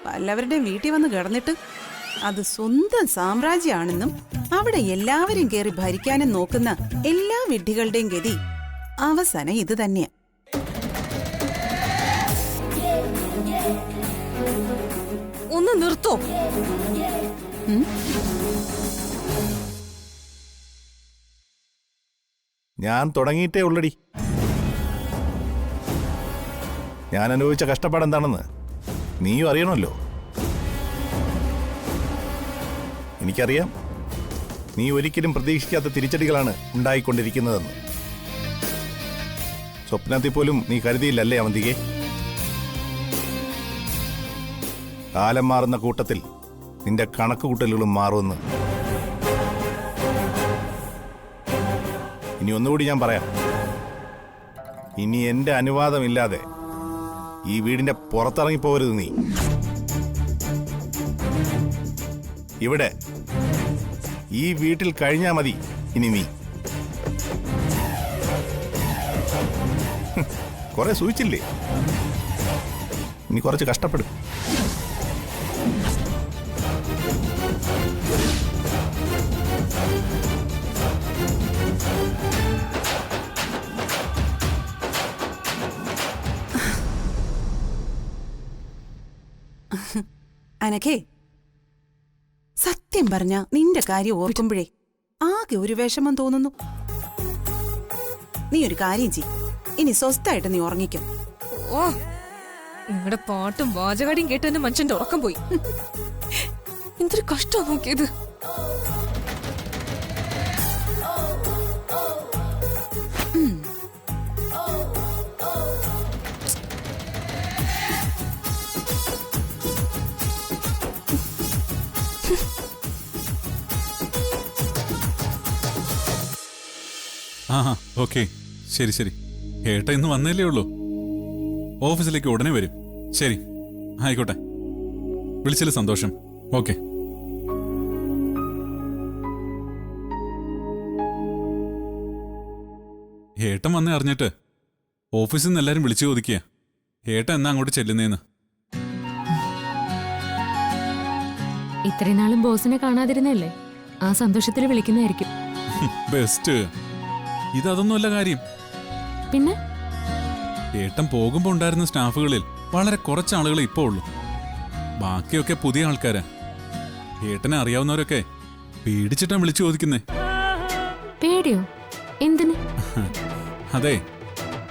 വല്ലവരുടെയും വീട്ടിൽ വന്ന് കിടന്നിട്ട് അത് സ്വന്തം സാമ്രാജ്യമാണെന്നും അവിടെ എല്ലാവരും കയറി ഭരിക്കാനും നോക്കുന്ന എല്ലാ വിഡ്ഢികളുടെയും ഗതി അവസാനം ഇത് തന്നെയാ. ഒന്ന് നിർത്തോ? ഞാൻ തുടങ്ങിയിട്ടേ ഉള്ളടി. ഞാൻ അനുഭവിച്ച കഷ്ടപ്പാടെന്താണെന്ന് നീയും അറിയണമല്ലോ. എനിക്കറിയാം നീ ഒരിക്കലും പ്രതീക്ഷിക്കാത്ത തിരിച്ചടികളാണ് ഉണ്ടായിക്കൊണ്ടിരിക്കുന്നതെന്ന്. സ്വപ്നത്തിൽ പോലും നീ കരുതിയില്ലല്ലേ അവന്തികെ? കാലം മാറുന്ന കൂട്ടത്തിൽ നിന്റെ കണക്കുകൂട്ടലുകളും മാറുമെന്ന്. ഇനി ഒന്നുകൂടി ഞാൻ പറയാം, ഇനി എന്റെ അനുവാദമില്ലാതെ ഈ വീടിന്റെ പുറത്തിറങ്ങിപ്പോകരുത് നീ. ഇവിടെ ഈ വീട്ടിൽ കഴിഞ്ഞാ മതി ഇനി നീ. കുറെ സൂചിച്ചില്ലേ, ഇനി കുറച്ച് കഷ്ടപ്പെടും. അനഘേ, സത്യം പറഞ്ഞ നിന്റെ കാര്യം ഓർക്കുമ്പോഴേ ആകെ ഒരു വിഷമം തോന്നുന്നു. നീ ഒരു കാര്യം ചെയ്, ഇനി സ്വസ്ഥായിട്ട് നീ ഉറങ്ങിക്കോ. ഓ, നിങ്ങളുടെ പാട്ടും വാചകാടിയും കേട്ട് തന്നെ മനുഷ്യന്റെ ഉറക്കം പോയി. എന്തൊരു കഷ്ടം നോക്കിയത്. ആ ഓക്കെ, ശരി ശരി. ഏട്ട ഇന്ന് വന്നല്ലേ ഉള്ളൂ. ഓഫീസിലേക്ക് ഉടനെ വരും. ശരി, ആയിക്കോട്ടെ. വിളിച്ചതിൽ സന്തോഷം. ഓക്കെ. ഏട്ടൻ വന്നേ അറിഞ്ഞിട്ട് ഓഫീസിൽ നിന്ന് എല്ലാരും വിളിച്ചു ചോദിക്കുക ഏട്ടൻ എന്നാ അങ്ങോട്ട് ചെല്ലുന്നേന്ന്. ഇത്രയും നാളും ബോസിനെ കാണാതിരുന്നല്ലേ, ആ സന്തോഷത്തിൽ വിളിക്കുന്നതായിരിക്കും. ബെസ്റ്റ്. ഇതൊന്നുമല്ല കാര്യം. പിന്നെ ഏട്ടൻ പോകുമ്പോ ഉണ്ടായിരുന്ന സ്റ്റാഫുകളിൽ വളരെ കുറച്ച് ആളുകളെ ഇപ്പോ ഉള്ളൂ. ബാക്കിയൊക്കെ പുതിയ ആൾക്കാരാ. ഏട്ടനെ അറിയാവുന്നവരൊക്കെ പേടിച്ചിട്ടാ വിളിച്ചു ചോദിക്കുന്നേ. പേടിയോ? എന്തിന്? അതെ,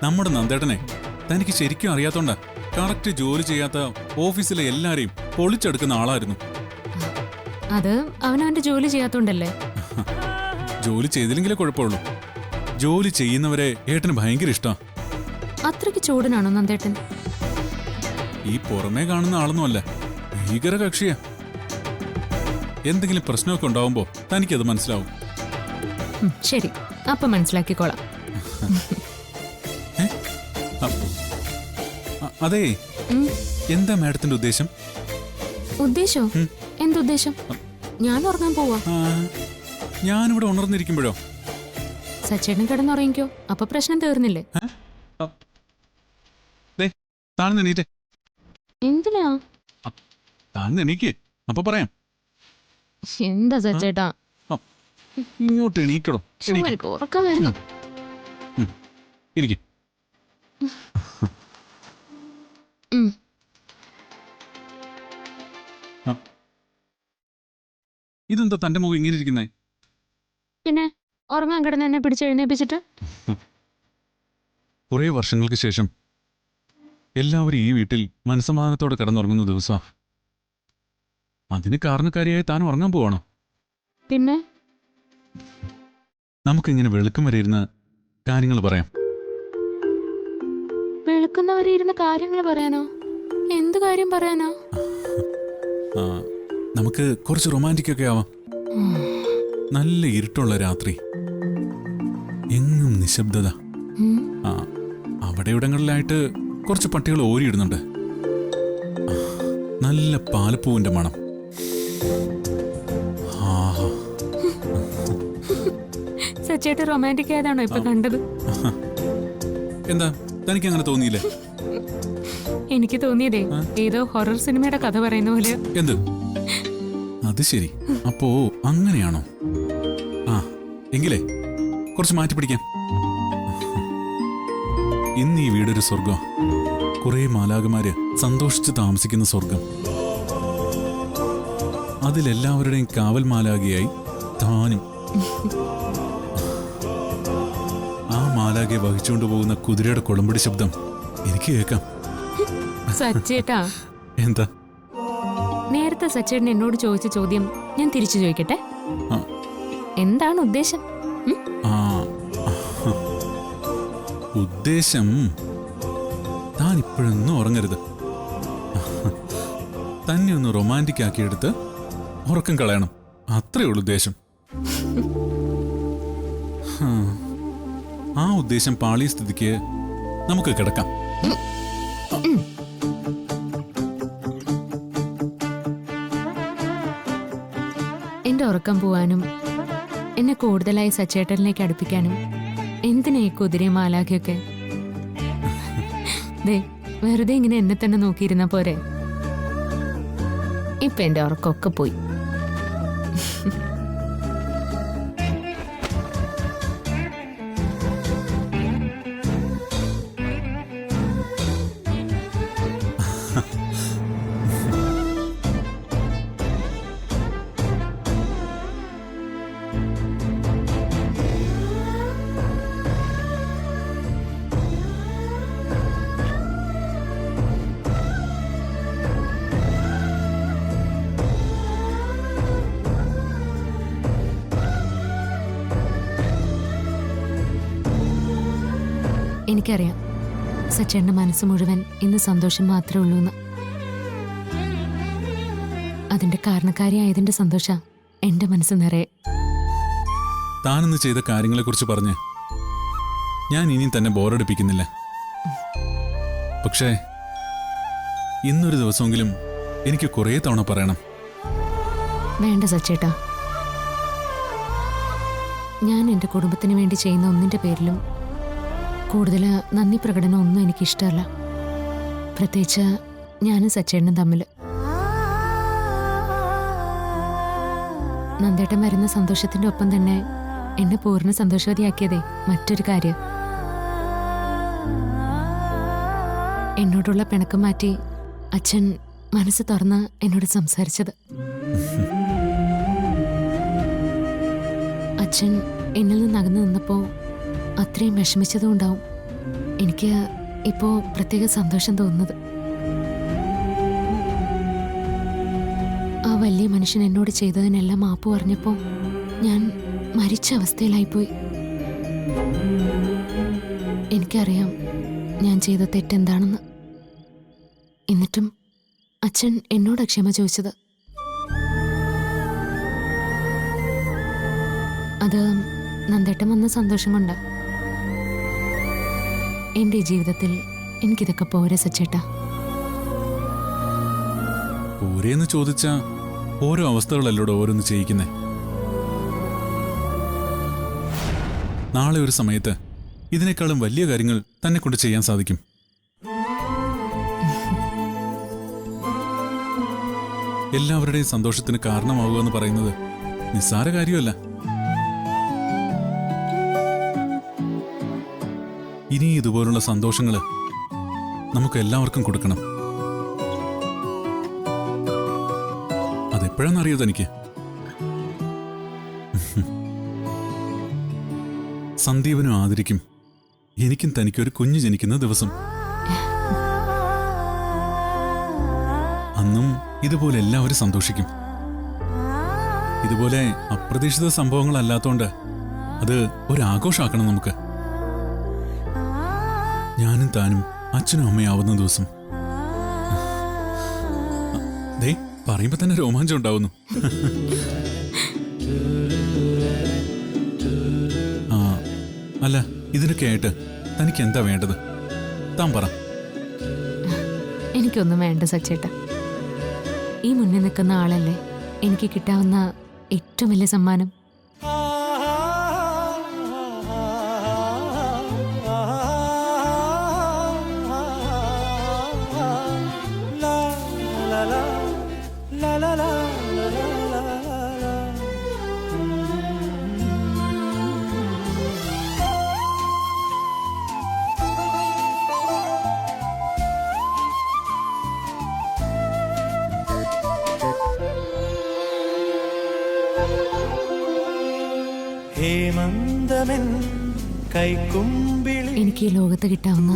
നമ്മുടെ നന്ദേട്ടനെ തനിക്ക് ശരിക്കും അറിയാത്തോണ്ടാ കറക്റ്റ് ജോലി ചെയ്യാത്ത ഓഫീസിലെ എല്ലാരെയും പൊളിച്ചെടുക്കുന്ന ആളായിരുന്നു. അത് അവനവന്റെ ജോലി ചെയ്യാത്തോണ്ടല്ലേ. ജോലി ചെയ്തില്ലെങ്കിലേ കുഴപ്പമുള്ളൂ. ജോലി ചെയ്യുന്നവരെ ഏട്ടന് ഭയങ്കര ഇഷ്ടാ. അത്രയ്ക്ക് ചൂടനാണോ നന്ദേട്ടൻ? ഈ പുറമേ കാണുന്ന ആളൊന്നുമല്ല, ഭീകര കക്ഷിയാ. എന്തെങ്കിലും പ്രശ്നമൊക്കെ ഉണ്ടാവുമ്പോ തനിക്കത് മനസ്സിലാവും. ശരി, അപ്പൊ മനസ്സിലാക്കിക്കോളാം. അതെ, എന്താ മാഡത്തിന്റെ ഉദ്ദേശം? ഉദ്ദേശോ? എന്തുദ്ദേശം? ഞാൻ ഉറങ്ങാൻ പോവാ. ഞാനിവിടെ ഉണർന്നിരിക്കുമ്പോഴോ? സച്ചേട്ടൻ കിടന്നുറങ്ങിക്കോ, അപ്പൊ പ്രശ്നം തീർന്നില്ലേ? താഴ്ന്നെണീറ്റേ. എന്തിനാ? താഴ്ന്നെണീക്ക്, അപ്പൊ പറയാം. എന്താ സച്ചേട്ടാ? ഇങ്ങോട്ട് എണീക്കടോ. ഉറക്കം വരുന്നു. ഇരിക്ക്. ഇതെന്താ തന്റെ മുഖം ഇങ്ങനെ ഇരിക്കുന്നേ? പിന്നെ ഉറങ്ങാൻ കിടന്ന് എന്നെ പിടിച്ചെഴുന്നേപ്പിച്ചിട്ട്? കുറെ വർഷങ്ങൾക്ക് ശേഷം എല്ലാവരും ഈ വീട്ടിൽ മനസ്സമാധാനത്തോടെ കിടന്നുറങ്ങുന്ന ദിവസാ. അതിന് കാരണക്കാരിയായി താൻ ഉറങ്ങാൻ പോവാണോ? പിന്നെ നമുക്കിങ്ങനെ വെളുക്കും വരെ ഇരുന്ന് കാര്യങ്ങൾ പറയാം. വെളുക്കുന്നവരെ ഇരുന്ന് കാര്യങ്ങൾ പറയാനോ? എന്ത് കാര്യം പറയാനോ? നമുക്ക് കുറച്ച് റൊമാൻറ്റിക് ഒക്കെ ആവാം. നല്ല ഇരുട്ടുള്ള രാത്രി, എങ്ങും നിശബ്ദത. അവിടെയിടങ്ങളിലായിട്ട് കുറച്ച് പട്ടികൾ ഓരിയിടുന്നുണ്ട്. നല്ല പാലപ്പൂവിന്റെ മണം. സച്ചേട്ട് റൊമാൻറ്റിക് ആയതാണോ ഇപ്പൊ കണ്ടത്? എന്താ തനിക്ക് അങ്ങനെ തോന്നിയില്ലേ? എനിക്ക് തോന്നിയതേ ഏതോ ഹൊറർ സിനിമയുടെ കഥ പറയുന്ന പോലെ. എന്ത്? അത് ശരി. അപ്പോ അങ്ങനെയാണോ? ആ എങ്കിലേ കുറച്ച് മാറ്റി പിടിക്കാം. ഇന്ന് ഈ വീടൊരു സ്വർഗം. കുറെ മാലാകമാര് സന്തോഷിച്ച് താമസിക്കുന്ന സ്വർഗം. അതിലെല്ലാവരുടെയും കാവൽ മാലാകയായി താനും. ആ മാലാകയെ വഹിച്ചുകൊണ്ട് പോകുന്ന കുതിരയുടെ കൊളമ്പടി ശബ്ദം എനിക്ക് കേൾക്കാം. സച്ചേട്ടാ, എന്താ? നേരത്തെ സച്ചേട്ടൻ എന്നോട് ചോദിച്ച ചോദ്യം ഞാൻ തിരിച്ചു ചോദിക്കട്ടെ? ആ. എന്താണ് ഉദ്ദേശം? ആ ഉദ്ദേശം താൻ ഇപ്പോഴൊന്നും ഉറങ്ങരുത്. തന്നെ ഒന്ന് റൊമാൻറ്റിക് ആക്കിയെടുത്ത് ഉറക്കം കളയണം. അത്രേ ഉള്ളൂ ഉദ്ദേശം. ആ ഉദ്ദേശം പാളിയ സ്ഥിതിക്ക് നമുക്ക് കിടക്കാം. എന്റെ ഉറക്കം പോവാനും എന്നെ കൂടുതലായി സച്ചേട്ടനിലേക്ക് അടുപ്പിക്കാനും എന്തിനാ ഈ കുതിരയും മാലാഖയൊക്കെ? ദേ, വെറുതെ ഇങ്ങനെ എന്നെ തന്നെ നോക്കിയിരുന്ന പോരെ? ഇപ്പൊ എന്റെ ഉറക്കമൊക്കെ പോയി. എനിക്കറിയാം സച്ചേട്ടന്റെ മനസ്സ് മുഴുവൻ ഇന്ന് സന്തോഷം മാത്രമേ ഉള്ളൂ എന്ന്. അതിന്റെ കാരണക്കാരിയായതിന്റെ സന്തോഷ എന്റെ മനസ്സ് നിറയെ. താനിന്ന് ചെയ്ത കാര്യങ്ങളെക്കുറിച്ച് പറഞ്ഞ് ഞാൻ ഇനിയും തന്നെ ബോറടിപ്പിക്കുന്നില്ല. പക്ഷേ ഇന്നൊരു ദിവസമെങ്കിലും എനിക്ക് കുറേ തവണ പറയണം. വേണ്ട സച്ചേട്ടാ, ഞാൻ എന്റെ കുടുംബത്തിന് വേണ്ടി ചെയ്യുന്ന ഒന്നിന്റെ പേരിലും കൂടുതൽ നന്ദി പ്രകടനം ഒന്നും എനിക്കിഷ്ടമല്ല. പ്രത്യേകിച്ച് ഞാനും സച്ചേട്ടനും തമ്മിൽ. നന്ദേട്ടൻ വരുന്ന സന്തോഷത്തിന്റെ ഒപ്പം തന്നെ എന്നെ പൂർണ്ണ സന്തോഷവതിയാക്കിയതേ മറ്റൊരു കാര്യം. എന്നോടുള്ള പിണക്കം മാറ്റി അച്ഛൻ മനസ്സ് തുറന്ന് എന്നോട് സംസാരിച്ചത്. അച്ഛൻ എന്നിൽ നിന്ന് അകന്നു നിന്നപ്പോ അത്രയും വിഷമിച്ചതുകൊണ്ടാവും എനിക്ക് ഇപ്പോ പ്രത്യേക സന്തോഷം തോന്നുന്നത്. ആ വലിയ മനുഷ്യൻ എന്നോട് ചെയ്തതിനെല്ലാം മാപ്പ് പറഞ്ഞപ്പോ ഞാൻ മരിച്ച അവസ്ഥയിലായിപ്പോയി. എനിക്കറിയാം ഞാൻ ചെയ്ത തെറ്റെന്താണെന്ന്. എന്നിട്ടും അച്ഛൻ എന്നോട് ക്ഷമ ചോദിച്ചത്. അത് നന്ദേട്ടൻ വന്ന സന്തോഷം കൊണ്ടാ. എന്റെ ജീവിതത്തിൽ എനിക്കിതൊക്കെ പോരെ സച്ചേട്ടാ? പോരേന്ന് ചോദിച്ചാ ഓരോ അവസ്ഥകളല്ലോടെ ഓരോന്ന് ചെയ്യിക്കുന്നേ. നാളെ ഒരു സമയത്ത് ഇതിനേക്കാളും വലിയ കാര്യങ്ങൾ തന്നെ കൊണ്ട് ചെയ്യാൻ സാധിക്കും. എല്ലാവരുടെയും സന്തോഷത്തിന് കാരണമാവുക എന്ന് പറയുന്നത് നിസ്സാര കാര്യമല്ല. ഇനി ഇതുപോലുള്ള സന്തോഷങ്ങള് നമുക്ക് എല്ലാവർക്കും കൊടുക്കണം. അതെപ്പോഴാണെന്നറിയോ തനിക്ക്? സന്ദീപനും ആദരിക്കും എനിക്കും തനിക്കൊരു കുഞ്ഞു ജനിക്കുന്ന ദിവസം. അന്നും ഇതുപോലെ എല്ലാവരും സന്തോഷിക്കും. ഇതുപോലെ അപ്രതീക്ഷിത സംഭവങ്ങളല്ലാത്തോണ്ട് അത് ഒരാഘോഷമാക്കണം നമുക്ക്. ഞാനും താനും അച്ഛനും അമ്മയാവുന്ന ദിവസം. ദേ പറയുമ്പോ തന്നെ രോമാഞ്ചം ഉണ്ടാവുന്നു. ആ അല്ല, ഇതിനൊക്കെ ആയിട്ട് തനിക്ക് എന്താ വേണ്ടത്? താൻ പറ. എനിക്കൊന്നും വേണ്ട സച്ചേട്ടാ. ഈ മുന്നിൽ നിൽക്കുന്ന ആളല്ലേ എനിക്ക് കിട്ടാവുന്ന ഏറ്റവും വലിയ സമ്മാനം. ഹേമന്തമൻ കൈക്കുമ്പിളി എനിക്ക് ഈ ലോകത്ത് കിട്ടാവുന്ന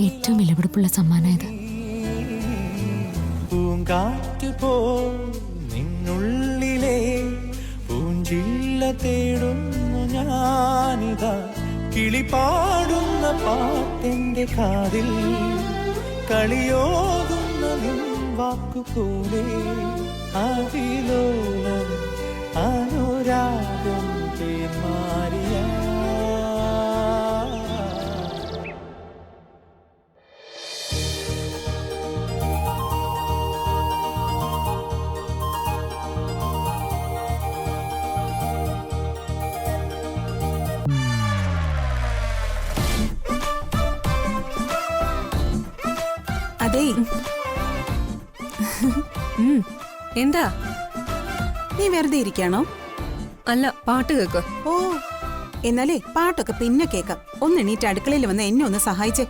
ഏറ്റവും വിലപിടിപ്പുള്ള സമ്മാനമായത്. പൂങ്കാറ്റ് പോ നിന്നുള്ളിലെ പൂഞ്ചില്ല തേടുന്നു ഞാനിതാ. കിളിപാടുന്ന പാട്ടെന്റെ കാതിൽ കളിയോതുന്ന നിൻ വാക്കുപോലെ അതിലോലം അനുരാഗം തേന്മാരിയ. അതേ, എന്താ? നീ വെറുതെ ഇരിക്കാണോ? അല്ല, പാട്ട് കേക്ക്. ഓ, എന്നാലേ പാട്ടൊക്കെ പിന്നെ കേക്കാം. ഒന്ന് എണീറ്റ് അടുക്കളയിൽ വന്ന് എന്നെ ഒന്ന് സഹായിച്ചേ.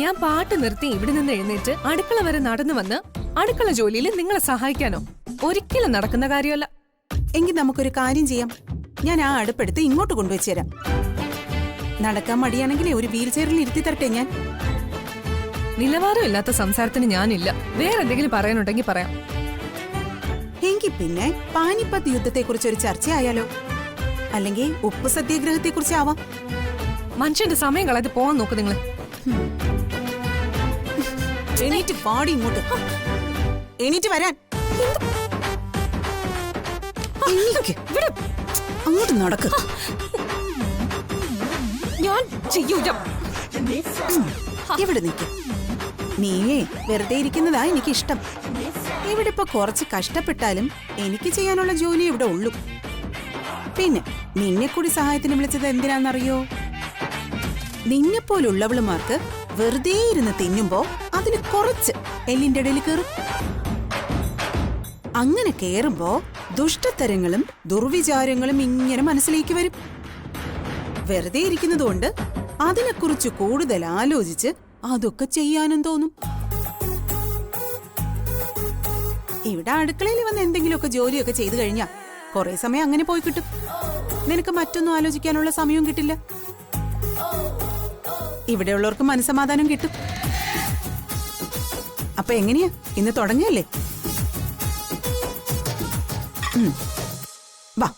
ഞാൻ പാട്ട് നിർത്തി ഇവിടെ നിന്ന് എഴുന്നേറ്റ് അടുക്കള വരെ നടന്നു വന്ന് അടുക്കള ജോലിയിൽ നിങ്ങളെ സഹായിക്കാനോ? ഒരിക്കലും നടക്കുന്ന കാര്യമല്ല. എങ്കിൽ നമുക്കൊരു കാര്യം ചെയ്യാം. ഞാൻ ആ അടുപ്പെടുത്ത് ഇങ്ങോട്ട് കൊണ്ടുവച്ചു തരാം. നടക്കാൻ മടിയാണെങ്കിലേ ഒരു വീൽ ചെയറിൽ ഇരുത്തി തരട്ടെ ഞാൻ. നിലവാരമില്ലാത്ത സംസാരത്തിന് ഞാനില്ല. വേറെ എന്തെങ്കിലും പറയാനുണ്ടെങ്കിൽ പറയാം. എങ്കിൽ പിന്നെ പാനിപ്പത്ത് യുദ്ധത്തെ കുറിച്ച് ഒരു ചർച്ചയായാലോ? അല്ലെങ്കിൽ ഉപ്പ് സത്യാഗ്രഹത്തെ കുറിച്ചാവാം. മനുഷ്യന്റെ സമയം കളയാതെ പോവാൻ നോക്ക് നിങ്ങള്. എണീറ്റ് പാടി ഇങ്ങോട്ട്. എണീറ്റ് വരാൻ. എണീക്ക്. അങ്ങോട്ട് നടക്ക്. ഞാൻ ചെയ്യൂല. ഇവിടെ നിൽക്ക്. നീയേ വെറുതെ ഇരിക്കുന്നതാ എനിക്കിഷ്ടം. ഇവിടെ ഇപ്പൊ കുറച്ച് കഷ്ടപ്പെട്ടാലും എനിക്ക് ചെയ്യാനുള്ള ജോലി ഇവിടെ ഉള്ളൂ. പിന്നെ നിന്നെ കൂടി സഹായത്തിന് വിളിച്ചത് എന്തിനാന്നറിയോ? നിന്നെപ്പോലുള്ളവളുമാർക്ക് വെറുതെ ഇരുന്ന് തിന്നുമ്പോ അതിന് കുറച്ച് എല്ലിന്റെ ഇടയിൽ കയറും. അങ്ങനെ കേറുമ്പോ ദുഷ്ടത്തരങ്ങളും ദുർവിചാരങ്ങളും ഇങ്ങനെ മനസ്സിലേക്ക് വരും. വെറുതെ ഇരിക്കുന്നതുകൊണ്ട് അതിനെക്കുറിച്ച് കൂടുതൽ ആലോചിച്ച് അതൊക്കെ ചെയ്യാനും തോന്നും. ഇവിടെ അടുക്കളയിൽ വന്ന് എന്തെങ്കിലുമൊക്കെ ജോലിയൊക്കെ ചെയ്തു കഴിഞ്ഞാ കുറെ സമയം അങ്ങനെ പോയി കിട്ടും. നിനക്ക് മറ്റൊന്നും ആലോചിക്കാനുള്ള സമയവും കിട്ടില്ല. ഇവിടെയുള്ളവർക്ക് മനസ്സമാധാനം കിട്ടും. അപ്പൊ എങ്ങനെയാ, ഇന്ന് തുടങ്ങിയല്ലേ? വാ.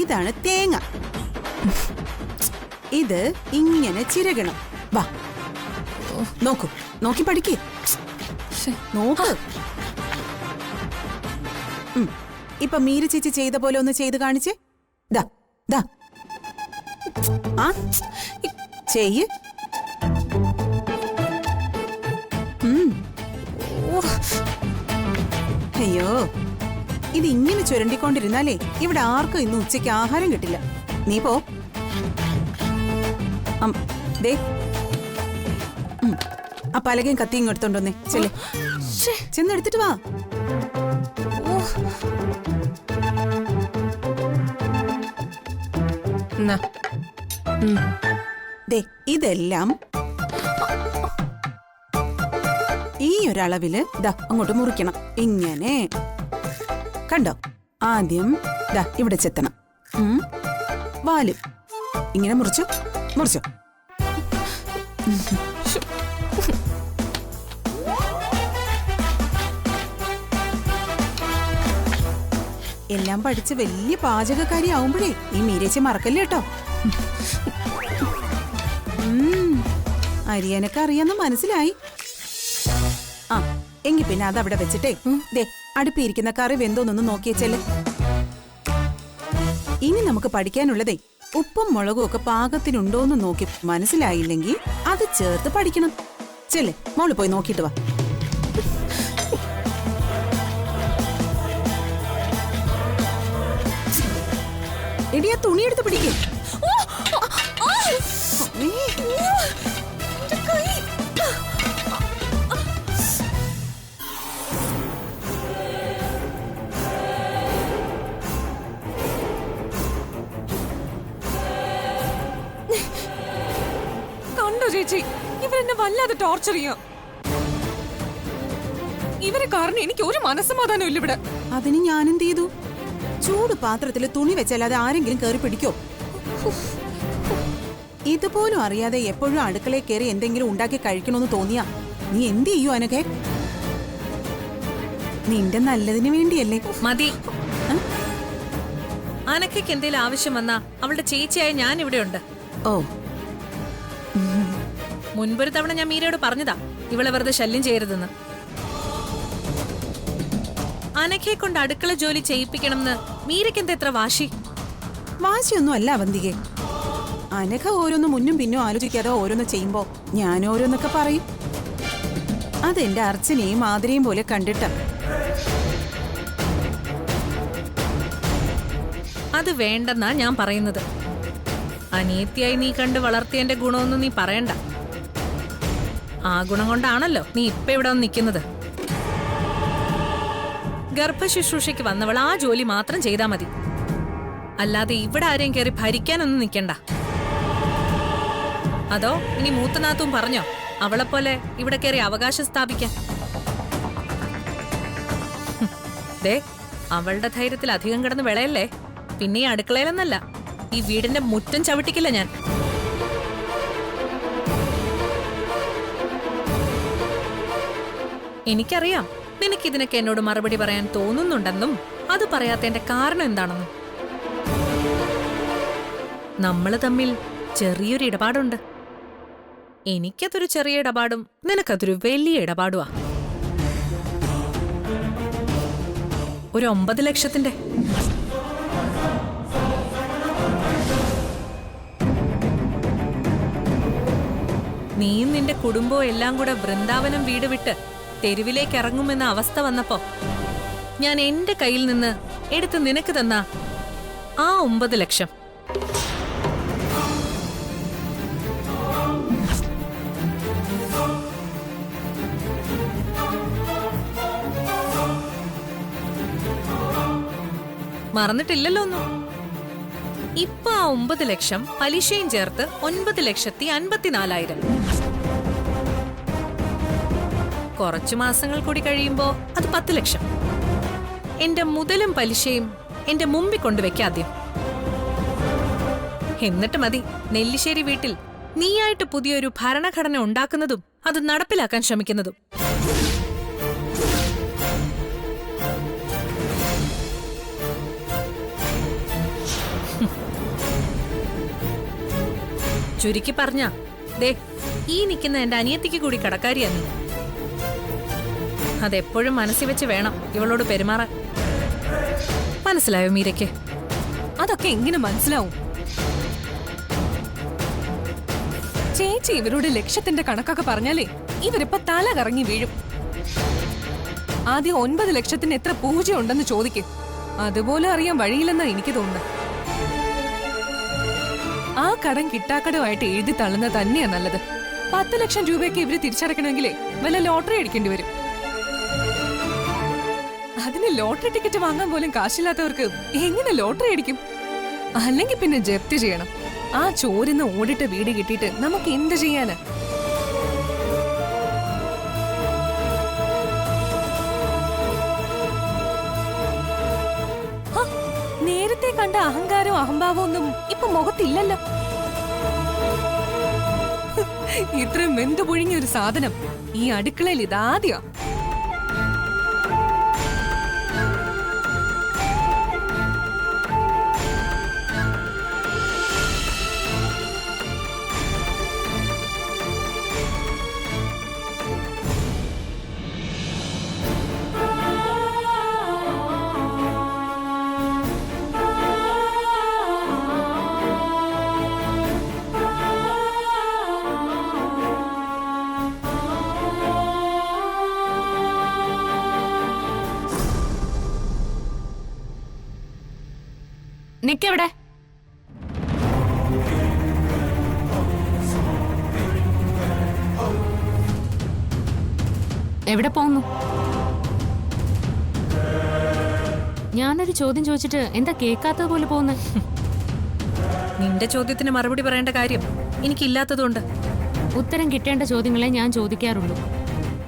ഇതാണ് തേങ്ങ. ഇത് ഇങ്ങനെ ചിരകണം. വാ, നോക്കൂ, നോക്കി പഠിക്കേ. നോക്ക്. ഇപ്പൊ മീര ചേച്ചി ചെയ്ത പോലെ ഒന്ന് ചെയ്ത് കാണിച്ചേ. ദാ ദാ. ആ ചെയ്യ്. അയ്യോ, ഇത് ഇങ്ങനെ ചുരണ്ടിക്കൊണ്ടിരുന്നാലേ ഇവിടെ ആർക്കും ഇന്ന് ഉച്ചയ്ക്ക് ആഹാരം കിട്ടില്ല. നീ പോ. ദേ, ആ പലകയും കത്തിയും എടുത്തോണ്ടോന്നേ. ചെല്ലേ, ചെന്നെടുത്തിട്ട് വാ. ദേ, ഇതെല്ലാം ഈ ഒരളവില് ദാ അങ്ങോട്ട് മുറിക്കണം. ഇങ്ങനെ കണ്ടോ? ആദ്യം ദാ ഇവിടെ ചെത്തണം. വാലും ഇങ്ങനെ മുറിച്ചോ, മുറിച്ചോ. എല്ലാം പഠിച്ച് വലിയ പാചകക്കാരി ആവുമ്പോഴേ ഈ മീരേച്ചി മറക്കല്ലേ കേട്ടോ. അരിയാനൊക്കെ അറിയാന്ന് മനസ്സിലായി. ആ, എങ്കി പിന്നെ അതവിടെ വെച്ചിട്ടേ ദേ അടുപ്പിരിക്കുന്ന കറി വെന്തോന്നൊന്ന് നോക്കിയേച്ചല്ലേ. ഇനി നമുക്ക് പഠിക്കാനുള്ളതേ ഉപ്പും മുളകും ഒക്കെ പാകത്തിനുണ്ടോന്ന് നോക്കി മനസ്സിലായില്ലെങ്കിൽ അത് ചേർത്ത് പഠിക്കണം. ചെല്ലേ, മോള് പോയി നോക്കിയിട്ട് വാ. എടി, ആ തുണിയെടുത്ത് പിടിക്കേ. കണ്ടോ ചേച്ചി, ഇവരെന്നെ വല്ലാതെ ടോർച്ചർ ചെയ്യാം. ഇവരെ കാരണം എനിക്ക് ഒരു മനസ്സമാധാനം ഇല്ല ഇവിടെ. അതിന് ഞാനെന്ത് ചെയ്തു? ചൂട് പാത്രത്തിൽ തുണി വെച്ചല്ലാതെ ആരെങ്കിലും കയറി പിടിക്കോ? ഇതുപോലും അറിയാതെ എപ്പോഴും അടുക്കളയിൽ കയറി എന്തെങ്കിലും ഉണ്ടാക്കി കഴിക്കണമെന്ന് തോന്നിയാ നീ എന്ത് ചെയ്യൂ അനഘേ? നിന്റെ നല്ലതിന് വേണ്ടിയല്ലേ? മതി. അനക്കയ്ക്ക് എന്തെങ്കിലും ആവശ്യം വന്നാ അവളുടെ ചേച്ചിയായ ഞാൻ ഇവിടെ ഉണ്ട്. ഓ, മുൻപൊരു തവണ ഞാൻ മീരയോട് പറഞ്ഞതാ ഇവളെ വെറുതെ ശല്യം ചെയ്യരുതെന്ന്. അനക്കയെ കൊണ്ട് അടുക്കള ജോലി ചെയ്യിപ്പിക്കണമെന്ന് മീരയ്ക്ക് എന്താ എത്ര വാശി? വാശിയൊന്നും അല്ല അവന്തികെ. അനഘ ഓരോന്ന് മുന്നും പിന്നും ആലോചിക്കാതെ ഓരോന്ന് ചെയ്യുമ്പോ ഞാൻ ഓരോന്നൊക്കെ പറയും. അതെന്റെ അർച്ചനയും മാതിരിയും പോലെ കണ്ടിട്ടാ. അത് വേണ്ടെന്നാ ഞാൻ പറയുന്നത്. അനിയത്തിയായി നീ കണ്ട് വളർത്തിയന്റെ ഗുണമൊന്നും നീ പറയണ്ട. ആ ഗുണം കൊണ്ടാണല്ലോ നീ ഇപ്പൊ ഇവിടെ വന്ന് നിൽക്കുന്നത്. ഗർഭശുശ്രൂഷയ്ക്ക് വന്നവൾ ആ ജോലി മാത്രം ചെയ്താൽ മതി. അല്ലാതെ ഇവിടെ ആരെയും കയറി ഭരിക്കാനൊന്നും നിൽക്കണ്ട. അതോ ഇനി മൂത്തനാത്തും പറഞ്ഞോ അവളെപ്പോലെ ഇവിടെ കയറി അവകാശം സ്ഥാപിക്കാൻ? ദേ, അവളുടെ ധൈര്യത്തിൽ അധികം കിടന്ന് വിളയല്ലേ. പിന്നെ ഈ അടുക്കളയിലെന്നല്ല, ഈ വീടിന്റെ മുറ്റം ചവിട്ടിക്കില്ല ഞാൻ. എനിക്കറിയാം നിനക്കിതിനൊക്കെ എന്നോട് മറുപടി പറയാൻ തോന്നുന്നുണ്ടെന്നും അത് പറയാത്തതിന്റെ കാരണം എന്താണെന്നും. നമ്മള് തമ്മിൽ ചെറിയൊരു ഇടപാടുണ്ട്. എനിക്കതൊരു ചെറിയ ഇടപാടും നിനക്കതൊരു വലിയ ഇടപാടുവാ. ഒരു 9 ലക്ഷത്തിന്റെ. നീയും നിന്റെ കുടുംബവും എല്ലാം കൂടെ വൃന്ദാവനം വീട് വിട്ട് തെരുവിലേക്ക് ഇറങ്ങുമെന്ന അവസ്ഥ വന്നപ്പോ ഞാൻ എന്റെ കയ്യിൽ നിന്ന് എടുത്ത് നിനക്ക് തന്ന ആ 9 ലക്ഷം മറന്നിട്ടില്ലല്ലോ ഒന്നും. ഇപ്പൊ ആ 9 ലക്ഷം പലിശയും ചേർത്ത് 9,54,000. കുറച്ചു മാസങ്ങൾ കൂടി കഴിയുമ്പോ അത് 10 ലക്ഷം. എന്റെ മുതലും പലിശയും എന്റെ മുമ്പിൽ കൊണ്ടുവയ്ക്കാദ്യം. എന്നിട്ട് മതി നെല്ലിശ്ശേരി വീട്ടിൽ നീയായിട്ട് പുതിയൊരു ഭരണഘടന ഉണ്ടാക്കുന്നതും അത് നടപ്പിലാക്കാൻ ശ്രമിക്കുന്നതും. ചുരുക്കി പറഞ്ഞ ദേ, ഈ നിൽക്കുന്ന എന്റെ അനിയത്തിക്ക് കൂടി കടക്കാരിയാ നീ. അതെപ്പോഴും മനസ്സിൽ വെച്ച് വേണം ഇവളോട് പെരുമാറാൻ. മനസ്സിലായോ മീരയ്ക്ക്? അതൊക്കെ എങ്ങനെ മനസ്സിലാവും? ചേച്ചി ഇവരുടെ ലക്ഷ്യത്തിന്റെ കണക്കൊക്കെ പറഞ്ഞാലേ ഇവരിപ്പോ തല കറങ്ങി വീഴും. ആദ്യം 9 ലക്ഷത്തിന് എത്ര പൂജ ഉണ്ടെന്ന് ചോദിക്കും. അതുപോലെ അറിയാൻ വഴിയില്ലെന്നാ എനിക്ക് തോന്നുന്നത്. ആ കടം കിട്ടാക്കടമായിട്ട് എഴുതി തള്ളുന്നത് തന്നെയാ നല്ലത്. 10 ലക്ഷം രൂപയ്ക്ക് ഇവര് തിരിച്ചടക്കണമെങ്കിലേ വല്ല ലോട്ടറി അടിക്കേണ്ടി വരും. അതിന് ലോട്ടറി ടിക്കറ്റ് വാങ്ങാൻ പോലും കാശില്ലാത്തവർക്ക് എങ്ങനെ ലോട്ടറി അടിക്കും? അല്ലെങ്കിൽ പിന്നെ ജപ്തി ചെയ്യണം. ആ ചോരുന്ന ഓടിട്ട വീട് കിട്ടിയിട്ട് നമുക്ക് എന്ത് ചെയ്യാന്? നേരത്തെ കണ്ട അഹങ്കാരവും അഹംഭാവവും ഒന്നും ഇപ്പൊ മുഖത്തില്ലല്ലോ. ഇത്രയും വെന്തു പുഴുങ്ങിയ ഒരു സാധനം ഈ അടുക്കളയിൽ ഇതാദ്യ. നിക്കെവിടെ? എവിടെ പോകുന്നു? ഞാനൊരു ചോദ്യം ചോദിച്ചിട്ട് എന്താ കേൾക്കാത്തത് പോലെ പോകുന്നത്? നിന്റെ ചോദ്യത്തിന് മറുപടി പറയേണ്ട കാര്യം എനിക്കില്ലാത്തതുകൊണ്ട്. ഉത്തരം കിട്ടേണ്ട ചോദ്യങ്ങളെ ഞാൻ ചോദിക്കാറുള്ളൂ.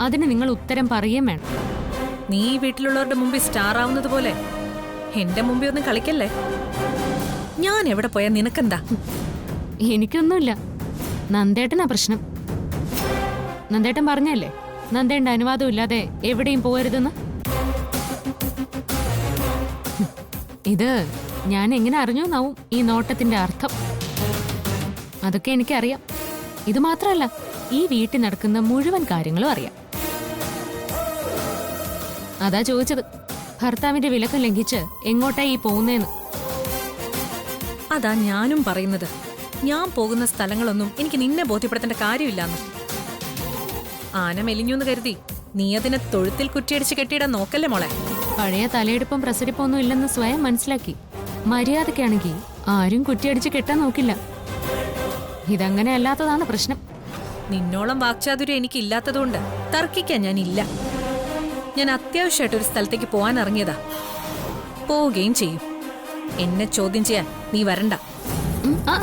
അതിന് നിങ്ങൾ ഉത്തരം പറയുകയും വേണം. നീ ഈ വീട്ടിലുള്ളവരുടെ മുമ്പിൽ സ്റ്റാർ ആവുന്നത് പോലെ എന്റെ മുമ്പിൽ ഒന്നും കളിക്കല്ലേ. ഞാൻ എവിടെ പോയാ നിനക്കെന്താ? എനിക്കൊന്നുമില്ല, നന്ദേട്ടനാ പ്രശ്നം. നന്ദേട്ടൻ പറഞ്ഞല്ലേ നന്ദേണ്ട അനുവാദം ഇല്ലാതെ എവിടെയും പോകരുതെന്ന്. ഇത് ഞാൻ എങ്ങനെ അറിഞ്ഞു എന്നാവും ഈ നോട്ടത്തിന്റെ അർത്ഥം. അതൊക്കെ എനിക്കറിയാം. ഇത് മാത്രമല്ല, ഈ വീട്ടിൽ നടക്കുന്ന മുഴുവൻ കാര്യങ്ങളും അറിയാം. അതാ ചോദിച്ചത്, ഭർത്താവിന്റെ വിലക്ക് ലംഘിച്ച് എങ്ങോട്ടായി ഈ പോകുന്നേന്ന്. അതാ ഞാനും പറയുന്നത്. ഞാൻ പോകുന്ന സ്ഥലങ്ങളൊന്നും എനിക്ക് നിന്നെ ബോധ്യപ്പെടുത്തേണ്ട കാര്യമില്ലാന്ന്. ആന മെലിഞ്ഞു എന്ന് കരുതി നീ അതിനെ തൊഴുത്തിൽ കുറ്റിയടിച്ച് കെട്ടിയിടാൻ നോക്കല്ലേ മോളെ. പഴയ തലയെടുപ്പും പ്രസരിപ്പൊന്നും ഇല്ലെന്ന് സ്വയം മനസ്സിലാക്കി മര്യാദക്കാണെങ്കിൽ ആരും കുറ്റിയടിച്ച് കെട്ടാൻ നോക്കില്ല. ഇതങ്ങനെ അല്ലാത്തതാണ് പ്രശ്നം. നിന്നോളം വാക്ചാതുര്യം എനിക്ക് ഇല്ലാത്തതുകൊണ്ട് തർക്കിക്കാൻ ഞാനില്ല. ഞാൻ അത്യാവശ്യമായിട്ട് ഒരു സ്ഥലത്തേക്ക് പോകാൻ ഇറങ്ങിയതാ. പോവുകയും ചെയ്യും. എന്നെ ചോദ്യം ചെയ്യാൻ നീ വരണ്ട. ആ